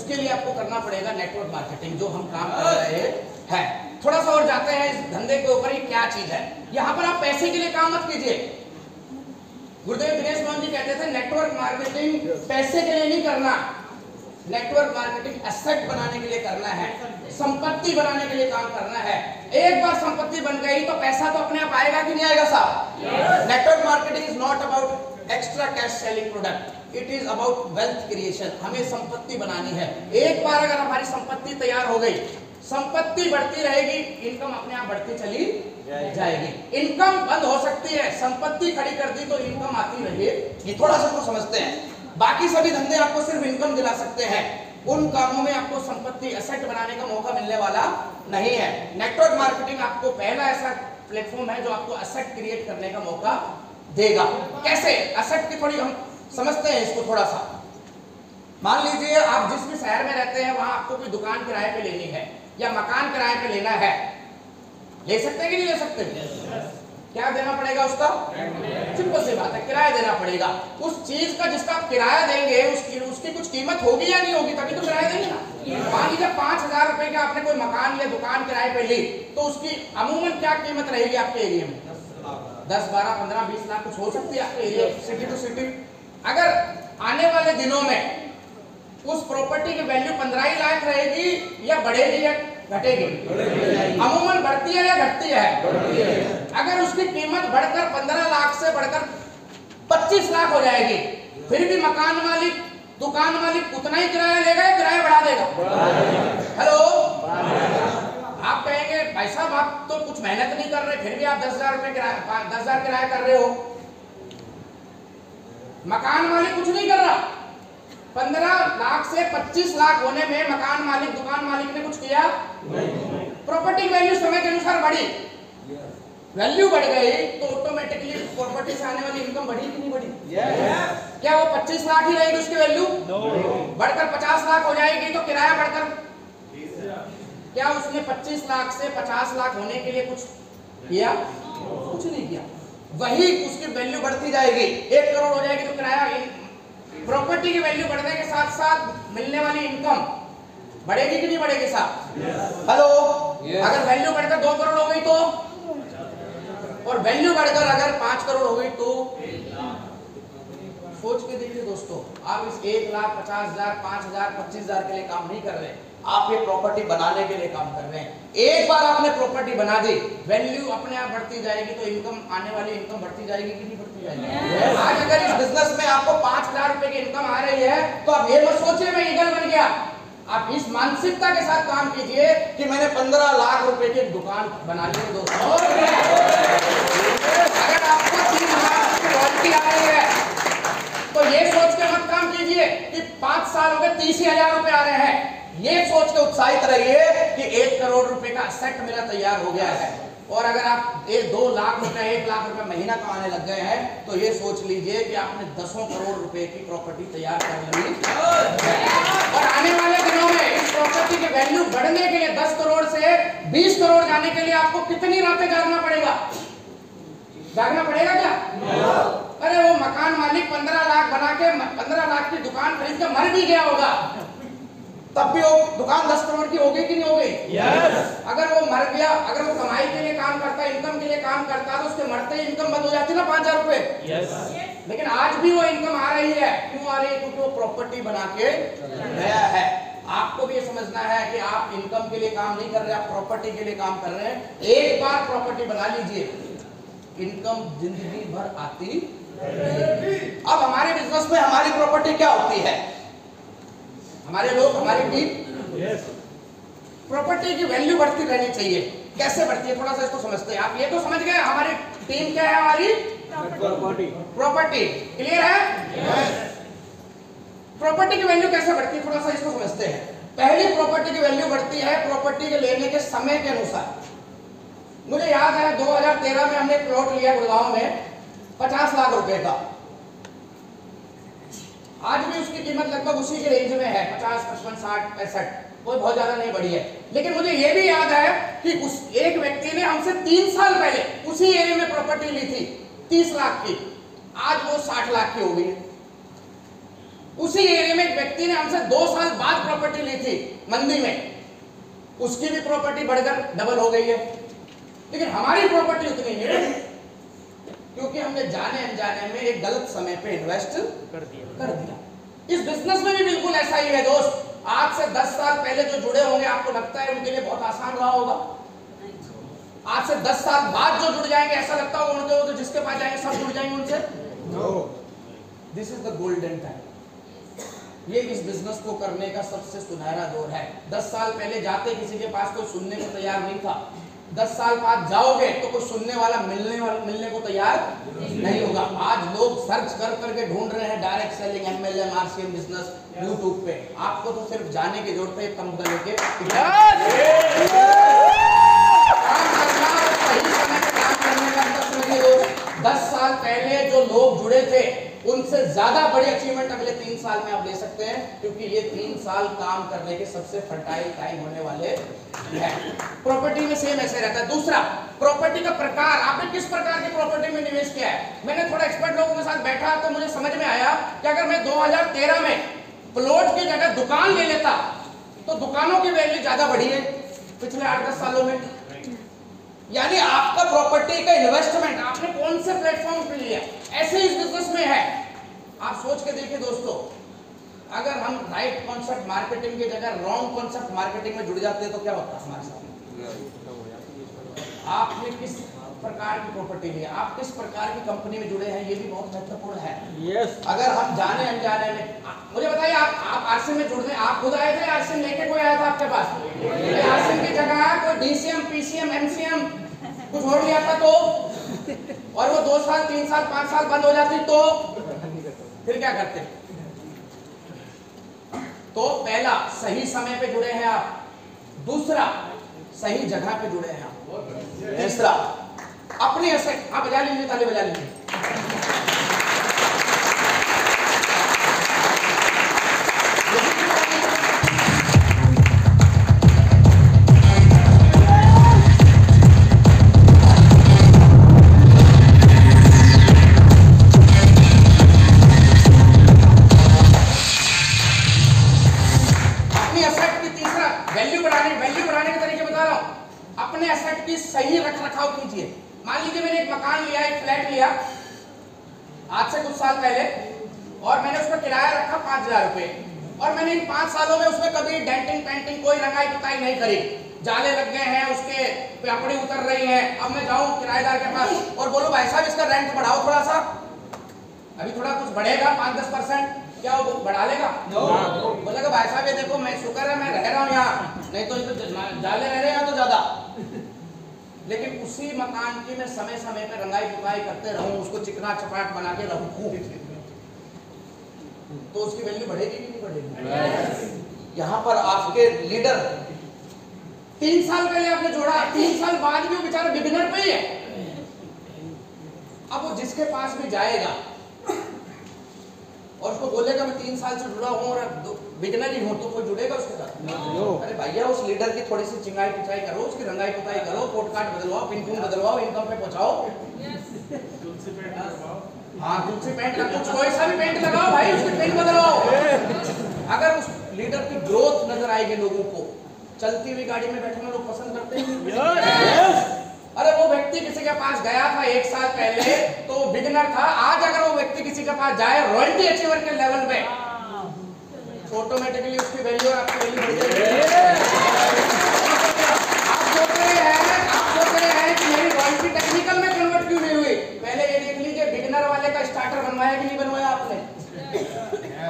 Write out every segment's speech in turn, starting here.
उसके लिए आपको करना पड़ेगा नेटवर्क मार्केटिंग, जो हम काम कर रहे हैं। थोड़ा सा और जाते हैं इस धंधे के ऊपर, ये क्या चीज है। यहाँ पर आप पैसे के लिए काम मत कीजिए। गुरुदेव दिनेश मोहन जी कहते थे नेटवर्क मार्केटिंग पैसे के लिए नहीं करना, नेटवर्क मार्केटिंग एसेट बनाने के लिए करना है, संपत्ति बनाने के लिए काम करना है। एक बार संपत्ति बन गई तो पैसा तो अपने आप आएगा कि नहीं आएगा साहब। Network marketing is not about extra cash selling product, it is about wealth creation. हमें संपत्ति बनानी है। एक बार अगर हमारी संपत्ति तैयार हो गई, संपत्ति बढ़ती रहेगी, इनकम अपने आप बढ़ती चली जाएगी। इनकम बंद हो सकती है, संपत्ति खड़ी कर दी तो इनकम आती रहेगी। ये थोड़ा सा तो समझते हैं। बाकी सभी धंधे आपको सिर्फ इनकम दिला सकते हैं, उन कामों में आपको संपत्ति एसेट बनाने का मौका मिलने वाला नहीं है। नेटवर्क मार्केटिंग आपको पहला ऐसा प्लेटफॉर्म है जो आपको एसेट क्रिएट करने का मौका देगा। कैसे एसेट की थोड़ी हम समझते हैं इसको थोड़ा सा। मान लीजिए आप जिस भी शहर में रहते हैं वहां आपको कोई दुकान किराए पे लेनी है या मकान किराए पे लेना है, ले सकते हैं कि नहीं ले सकते? क्या देना पड़ेगा उसका? सिंपल सी बात है, किराया देना पड़ेगा। उस चीज का जिसका आप किराया देंगे उसकी कुछ कीमत होगी या नहीं होगी, तभी तो किराया देंगे ना। मान लीजिए 5,000 रुपए का आपने कोई मकान या दुकान किराए पे ली, तो उसकी अमूमन क्या कीमत रहेगी आपके एरिया में? 10, 12, 15, 20 लाख कुछ हो सकती है आपके एरिया, सिटी टू सिटी। अगर आने वाले दिनों में उस प्रॉपर्टी की वैल्यू 15 ही लाख रहेगी या बढ़ेगी या घटेगी? अमूमन बढ़ती है या घटती है? अगर उसकी कीमत बढ़कर 15 लाख से बढ़कर 25 लाख हो जाएगी, फिर भी मकान मालिक, दुकान मालिक उतना ही किराया लेगा या किराया बढ़ा देगा? हेलो, आप कहेंगे भाई साहब आप तो कुछ मेहनत नहीं कर रहे, फिर भी आप 10,000 रुपए किराया 10,000 किराया कर रहे हो। मकान मालिक कुछ नहीं कर रहा। 15 लाख से 25 लाख होने में मकान मालिक, दुकान मालिक ने कुछ किया नहीं। प्रॉपर्टी वैल्यू समय के अनुसार बढ़ी, वैल्यू बढ़ गई तो ऑटोमेटिकली प्रॉपर्टी से आने वाली इनकम बढ़ी कि नहीं बढ़ी? क्या वो 25 लाख ही रहेगी उसकी वैल्यू? बढ़कर 50 लाख हो जाएगी तो किराया बढ़कर, क्या उसने 25 लाख से 50 लाख होने के लिए कुछ किया? कुछ नहीं किया। वही उसकी वैल्यू बढ़ती जाएगी, 1 करोड़ हो जाएगी तो किराया, प्रॉपर्टी की वैल्यू बढ़ने के साथ साथ मिलने वाली इनकम बढ़ेगी कि नहीं बढ़ेगी साहब? हेलो, अगर वैल्यू बढ़कर 2 करोड़ हो गई तो, और वैल्यू बढ़कर अगर 5 करोड़ हो गई तो, सोच के देखिए दोस्तों, आप इस 1,50,000, 5,000, 25,000 के लिए काम नहीं कर रहे, आप ये प्रॉपर्टी बनाने के लिए काम कर रहे हैं। एक बार आपने प्रॉपर्टी बना दी, वैल्यू अपने आप बढ़ती जाएगी तो इनकम, आने वाली इनकम बढ़ती जाएगी कि नहीं बढ़ती जाएगी? आज अगर इस बिजनेस में आपको 5,000 रुपए की इनकम आ रही है तो आप ये मत सोचिए मैं ईगल बन गया। आप इस मानसिकता के साथ काम कीजिए कि मैंने 15 लाख रुपए की दुकान बना ली दोस्तों। अगर आपको 3 लाख की रॉयल्टी आ रही है तो ये सोच के मत काम कीजिए कि 5 साल हो गए 30,000 रुपए आ रहे हैं। ये सोच के उत्साहित रहिए कि 1 करोड़ रुपए का सेट मेरा तैयार हो गया है। और अगर आप 2 लाख रुपए, 1 लाख रुपए महीना कमाने लग गए हैं तो ये सोच लीजिए कि आपने 10 करोड़ रुपए की प्रॉपर्टी तैयार कर ली। और आने वाले दिनों में इस प्रॉपर्टी की वैल्यू बढ़ने के लिए 10 करोड़ से 20 करोड़ जाने के लिए आपको कितनी रातें जागना पड़ेगा? जागना पड़ेगा क्या? अरे वो मकान मालिक 15 लाख बना के 15 लाख की दुकान खरीद के मर भी गया होगा, तब भी वो दुकान 10 करोड़ की हो गई कि नहीं हो गई? अगर वो मर गया, अगर वो कमाई के लिए काम करता, इनकम के लिए काम करता तो उसके मरते ही इनकम बंद हो जाती ना 5,000 रुपए। लेकिन आज भी वो इनकम आ रही है। क्यों आ रही है? क्योंकि वो प्रॉपर्टी बना के गया है। आपको भी ये समझना है कि आप इनकम के लिए काम नहीं कर रहे, आप प्रॉपर्टी के लिए काम कर रहे हैं। एक बार प्रॉपर्टी बना लीजिए, इनकम जिंदगी भर आती। अब हमारे बिजनेस में हमारी प्रॉपर्टी क्या होती है? हमारे लोग, हमारी टीम, प्रॉपर्टी की वैल्यू बढ़ती रहनी चाहिए। कैसे बढ़ती है थोड़ा सा इसको समझते हैं। आप ये तो समझ गए हमारी टीम क्या है? हमारी प्रॉपर्टी। क्लियर है? प्रॉपर्टी की वैल्यू कैसे बढ़ती है थोड़ा सा इसको समझते हैं। पहली प्रॉपर्टी की वैल्यू बढ़ती है प्रॉपर्टी के लेने के समय के अनुसार। मुझे याद है 2013 में हमने प्लॉट लिया गुड़गांव में 50 लाख रुपए का। आज भी उसकी कीमत लगभग उसी के रेंज में है, 50, 55, 60, 65, कोई बहुत ज्यादा नहीं बढ़ी है। लेकिन मुझे यह भी याद है कि उस एक व्यक्ति ने हमसे 3 साल पहले उसी एरिया में प्रॉपर्टी ली थी 30 लाख की, आज वो 60 लाख की हो गई है। उसी एरिया में एक व्यक्ति ने हमसे 2 साल बाद प्रॉपर्टी ली थी मंदी में, उसकी भी प्रॉपर्टी बढ़कर डबल हो गई है, लेकिन हमारी प्रॉपर्टी उतनी नहीं है क्योंकि हमने जाने अनजाने में एक गलत समय पे इन्वेस्ट कर दिया। इस बिजनेस में भी बिल्कुल ऐसा ही है दोस्त। आज से 10 साल पहले जो जुड़े होंगे, आपको लगता है उनके लिए बहुत आसान रहा होगा? आज से 10 साल बाद जो जुड़ जाएंगे, ऐसा लगता होगा उनके तो जिसके पास जाएंगे सब जुड़ जाएंगे उनसे? This is the golden time. ये इस बिजनेस को करने का सबसे सुनहरा दौर है। 10 साल पहले जाते किसी के पास कोई सुनने को तैयार नहीं था, 10 साल बाद जाओगे तो कोई सुनने वाला मिलने को तैयार नहीं होगा। आज लोग सर्च कर करके ढूंढ रहे हैं direct selling, MLM, RCM business YouTube पे। आपको तो सिर्फ जाने की जरूरत है, कम करके काम करना, सही समय पे काम करने का अंतर समझिए। 10 साल पहले जो लोग जुड़े थे उनसे ज्यादा बड़ी अचीवमेंट अगले 3 साल में आप ले सकते हैं, क्योंकि ये 3 साल काम करने के सबसे फर्टाइल टाइम होने वाले हैं। प्रॉपर्टी में सेम ऐसे रहता है। दूसरा, प्रॉपर्टी का प्रकार, आपने किस प्रकार की प्रॉपर्टी में निवेश किया है। मैंने थोड़ा एक्सपर्ट लोगों के साथ बैठा तो मुझे समझ में आया कि अगर मैं 2013 में प्लॉट की जगह दुकान ले लेता तो दुकानों की वैल्यू ज्यादा बढ़ी है पिछले 8-10 सालों में। यानी आपका प्रॉपर्टी का इन्वेस्टमेंट आपने कौन से प्लेटफॉर्म पे लिया, ऐसे इस बिजनेस में है। आप सोच के देखिए दोस्तों, अगर हम राइट कॉन्सेप्ट मार्केटिंग की जगह रॉन्ग कॉन्सेप्ट मार्केटिंग में जुड़ जाते तो क्या होता हमारे साथ। आपने किस प्रकार की प्रॉपर्टी ली, आप किस प्रकार की कंपनी में जुड़े हैं, ये भी बहुत महत्वपूर्ण है। yes. अगर हम जाने अनजाने में, मुझे बताइए आप आरसीएम में जुड़ने आप खुद आए थे, आरसीएम लेके कोई आया था आपके पास? आरसीएम की जगह कोई डीसीएम, पीसीएम, एमसीएम कुछ और लिया था तो, और वो 2 साल 3 साल 5 साल बंद हो जाती तो फिर क्या करते? तो पहला, सही समय पे जुड़े हैं आप। दूसरा, सही जगह पे जुड़े हैं आप। तीसरा, अपने एसेट, आप बजा लीजिए, ताली बजा लीजिए। अपने एसेट की सही रखरखाव कीजिए। मान लीजिए मैंने एक मकान लिया, एक फ्लैट लिया आज से कुछ साल पहले, और मैंने उसका किराया रखा 5,000 रुपए, और मैंने इन 5 सालों में उसमें कभी डेंटिंग पेंटिंग कोई रंगाई पुताई नहीं करी, जाले लग गए हैं, उसके पापड़ी उतर रही है। अब मैं जाऊं किराएदार के पास और बोलूं भाई साहब इसका रेंट बढ़ाओ थोड़ा सा, अभी थोड़ा कुछ बढ़ेगा 5-10%, क्या वो बढ़ा लेगा? बोलेगा भाई साहब ये देखो मैं शुक्र है मैं रह रहा हूँ यहाँ, नहीं तो जाले रह रहे हैं तो ज्यादा। लेकिन उसी मकान की मैं समय समय पे रंगाई पुताई करते रहूं, उसको चिकना चपाट बना के रखूं, तो उसकी वैल्यू बढ़ेगी कि नहीं बढ़ेगी? यहाँ पर आपके लीडर 3 साल पहले आपने जोड़ा, 3 साल बाद भी वो बेचारा बिगिनर पे ही है। अब वो जिसके पास भी जाएगा और उसको बोलेगा मैं 3 साल से जुड़ा हूँ और बिगनर ही हूँ, तो कोई जुड़ेगा उसके साथ? अरे भैया उस लीडर की थोड़ी सी चिंगाई पिचाई करो, उसकी रंगाई पुताई करो, कोट काट बदलवाओ, पिन बदलवाओ, इनकम पे पहुंचाओ। हाँ तुलसी पेंट का कुछ कोई सा भी पेंट लगाओ भाई, उसकी पिन बदलवाओ। अगर उस लीडर की ग्रोथ नजर आएगी लोगों को, चलती हुई गाड़ी में बैठना लोग पसंद करते हैं। अरे वो व्यक्ति किसी के पास गया था 1 साल पहले तो बिगिनर था, आज अगर वो व्यक्ति किसी के पास जाए रॉयल्टी अचीवर के लेवल पे, ऑटोमेटिकली उसकी वैल्यू और आपकी वैल्यू बढ़ जाएगी। आप सोच रहे हैं कि मेरी रॉयल्टी टेक्निकल में कन्वर्ट क्यों नहीं हुई? पहले ये देख लीजिए बिगिनर वाले का स्टार्टर बनवाया कि नहीं बनवाया आपने?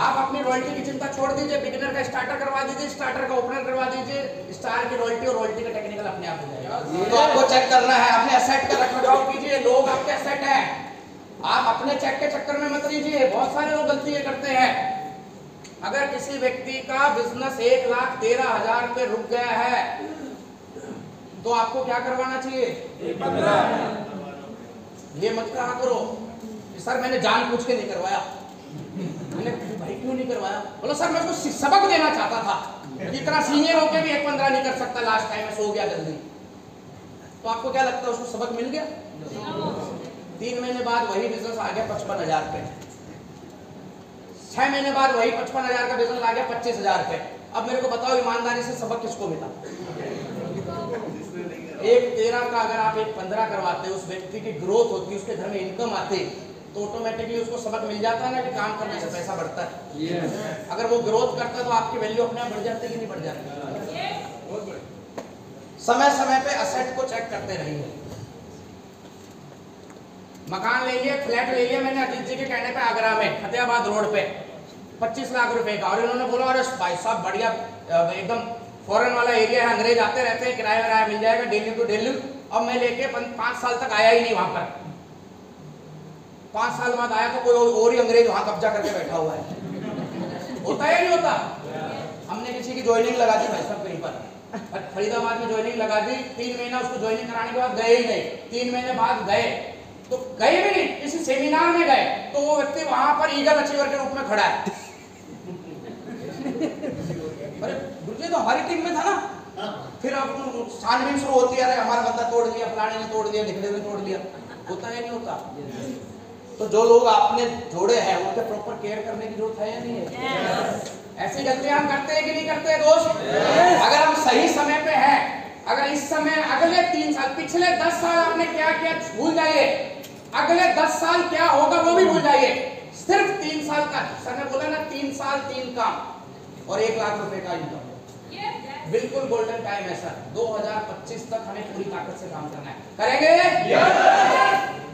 आप अपनी रॉयल्टी की चिंता छोड़ दीजिए, बिगिनर का स्टार्टर करवा दीजिए, स्टार्टर का ओपनर करवा दीजिए, स्टार की रॉयल्टी और रॉयल्टी का टेक्निकल अपने आप हो जाएगा। तो आपको चेक करना है, अपने एसेट का रखरखाव कीजिए। लोग आपके एसेट है, आप अपने चेक के चक्कर में मत लीजिए। बहुत सारे लोग गलती करते हैं। अगर किसी व्यक्ति का बिजनेस 1,13,000 पे रुक गया है तो आपको क्या करवाना चाहिए? ये मत कहा करो सर मैंने जानबूझ के नहीं करवाया, मैंने भाई क्यों नहीं करवाया? बोलो सर मैं उसको सबक देना चाहता था, इतना सीनियर होके भी 1.15 नहीं कर सकता, लास्ट टाइम में सो गया जल्दी। तो आपको क्या लगता है उसको सबक मिल गया? 3 महीने बाद वही बिजनेस आ गया 55,000 पे। 6 महीने बाद वही 55,000 का बिजनेस आ गया 25,000 पे। अब मेरे को बताओ ईमानदारी से सबक किसको मिला? एक 13 का अगर आप एक 15 करवाते, उस व्यक्ति की ग्रोथ होती, उसके घर में इनकम आती, तो ऑटोमेटिकली उसको सबक मिल जाता है ना कि काम करने से पैसा बढ़ता है। अगर वो ग्रोथ करता है तो आपकी वैल्यू अपने आप बढ़ जाती है कि नहीं बढ़ जाती? समय समय पे असेट को चेक करते रहिए। मकान ले लिए, फ्लैट ले लिया मैंने अजीत जी के कहने पे आगरा में फतेहाबाद रोड पे 25 लाख रुपए का, और इन्होंने बोला अरे भाई साहब बढ़िया एकदम फॉरेन वाला एरिया है, अंग्रेज आते रहते हैं, किराया वराया मिल जाएगा डेली टू डेली। अब मैं लेके 5 साल तक आया ही नहीं वहां पर। 5 साल बाद आया तो कोई और ही अंग्रेज वहां कब्जा करके बैठा हुआ है। होता है या नहीं होता? हमने किसी की ज्वाइनिंग लगा दी भाई साहब कहीं पर, फरीदाबाद में ज्वाइनिंग लगा दी, 3 महीना उसको ज्वाइनिंग कराने के बाद गए ही नहीं। 3 महीने बाद गए तो गए भी नहीं, किसी सेमिनार में गए तो वो व्यक्ति वहां पर ईगल अचीवर के रूप में खड़ा है। अरे गुरुजी तो हमारी टीम में था ना। फिर अब छानबीन शुरू होती है, अरे हमारा बंदा तोड़ दिया, फलाने ने तोड़ दिया, ढिकड़े ने तोड़ दिया। होता है नहीं होता? तो जो लोग आपने जोड़े हैं उनके प्रॉपर केयर करने की जरूरत है या नहीं है? ऐसी गलतियां हम करते हैं कि नहीं करते दोस्त? अगर हम सही समय पे हैं, अगर इस समय अगले 3 साल, पिछले 10 साल आपने क्या किया भूल जाइए, अगले 10 साल क्या होगा वो भी भूल जाइए। सिर्फ 3 साल का, सर ने बोला ना 3 साल 3 काम और 1 लाख रुपए का इनकम, बिल्कुल गोल्डन टाइम है सर। 2025 तक हमें पूरी ताकत से काम करना है। करेंगे?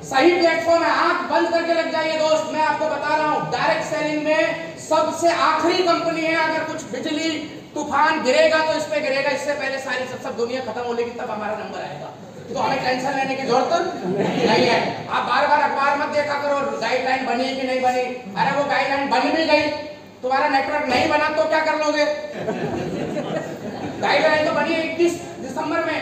सही प्लेटफॉर्म है, आंख बंद करके लग जाइए दोस्त। मैं आपको बता रहा हूं डायरेक्ट सेलिंग में सबसे आखिरी कंपनी है। अगर कुछ बिजली तूफान गिरेगा तो इस पे गिरेगा, इससे पहले सारी सब दुनिया खत्म हो लेगी तब हमारा नंबर आएगा। तो हमें टेंशन लेने की जरूरत नहीं है। आप बार बार अखबार मत देखा करो गाइडलाइन बनी कि नहीं बनी। अरे वो गाइडलाइन बन भी गई, तुम्हारा नेटवर्क नहीं बना तो क्या कर लोगे? गाइडलाइन तो बनी है 21 दिसंबर में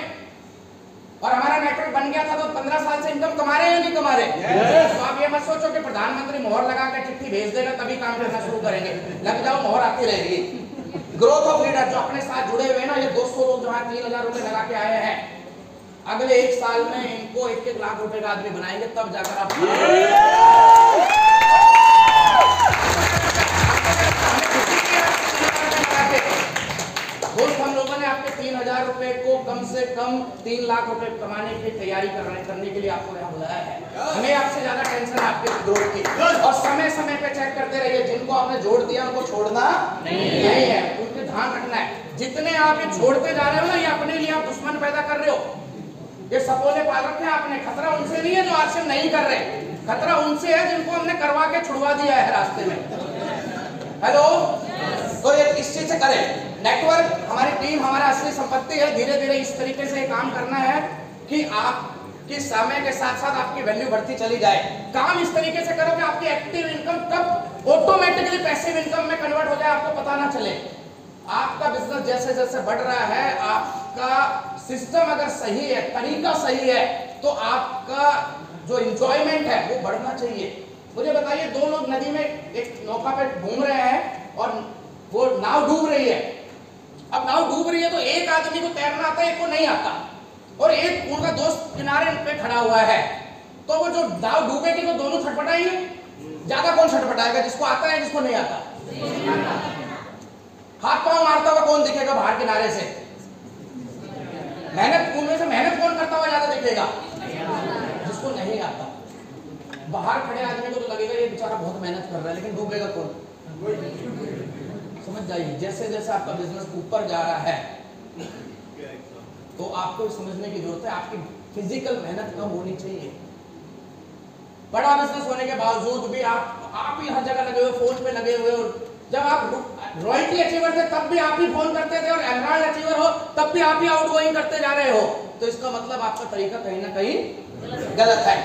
और हमारा नेटवर्क बन गया था तो 15 साल से इनकम कमा रहे हैं या नहीं कमा रहे? तो आप ये मत सोचो कि प्रधानमंत्री मोहर लगा के चिट्ठी भेज देगा तभी काम करना शुरू करेंगे। लग जाओ, मोहर आती रहेगी। ग्रोथ ऑफ लीडर जो अपने साथ जुड़े हुए हैं ना, ये 200 लोग जो है 3,000 रुपए लगा के आए हैं, अगले 1 साल में इनको 1-1 लाख रुपए का आदमी बनाएंगे, तब जाकर आप दोस्त। हम लोगों ने आपके 3,000 रुपए को कम से कम 3 लाख रुपए कमाने की तैयारी करने के लिए आपको यहाँ बुलाया है। हमें आपसे ज्यादा टेंशन है आपके ग्रोथ की, और समय समय पे चेक करते रहिए। जिनको आपने जोड़ दिया उनको छोड़ना नहीं है, उनके ध्यान रखना है। जितने आप ये छोड़ते जा रहे हो ना, ये अपने लिए आप दुश्मन पैदा कर रहे हो। ये सपोले पाल रखे हैं आपने। खतरा उनसे नहीं है जो आश्रम नहीं कर रहे, खतरा उनसे है जिनको हमने करवा के छुड़वा दिया है रास्ते में। हेलो, तो ये इस चीज से करें। नेटवर्क हमारी टीम, हमारा असली संपत्ति है। धीरे धीरे इस तरीके से काम करना है कि आपकी समय के साथ साथ आपकी वैल्यू बढ़ती चली जाए। काम इस तरीके से करो कि आपकी एक्टिव इनकम कब ऑटोमेटिकली पैसिव इनकम में कन्वर्ट हो जाए, आपको पता ना चले। आपका बिजनेस जैसे जैसे बढ़ रहा है, आपका सिस्टम अगर सही है, तरीका सही है, तो आपका जो इंजॉयमेंट है वो बढ़ना चाहिए। मुझे बताइए, 2 लोग नदी में एक नौका पे घूम रहे हैं और वो नाव डूब रही है। अब नाव डूब रही है तो एक आदमी को तैरना आता है, एक को नहीं आता, और एक उनका दोस्त किनारे पे खड़ा हुआ है। तो वो जो नाव डूबेगी तो दोनों छटपटाएंगे। ज्यादा कौन छटपटाएगा? जिसको आता है, जिसको नहीं आता। हाथ पांव मारता हुआ कौन दिखेगा बाहर किनारे से? मेहनत, उनमें से मेहनत कौन करता हुआ ज्यादा दिखेगा? जिसको नहीं आता। बाहर खड़े आदमी को तो लगेगा ये बेचारा बहुत मेहनत कर रहा है, लेकिन डूबेगा कौन? समझ जाइए, जैसे जैसे आपका बिजनेस ऊपर जा रहा है तो आपको समझने की जरूरत है आपकी फिजिकल मेहनत कम होनी चाहिए। बड़ा बिजनेस होने के बावजूद भी आप ही हर जगह लगे हुए, फोन पे लगे हुए, और जब आप रॉयल्टी अचीवर थे तब भी आप ही फोन करते थे, और एमराल्ड अचीवर हो तब भी आप ही आउटगोइंग करते जा रहे हो। तो इसका मतलब आपका तरीका कहीं ना कहीं गलत है।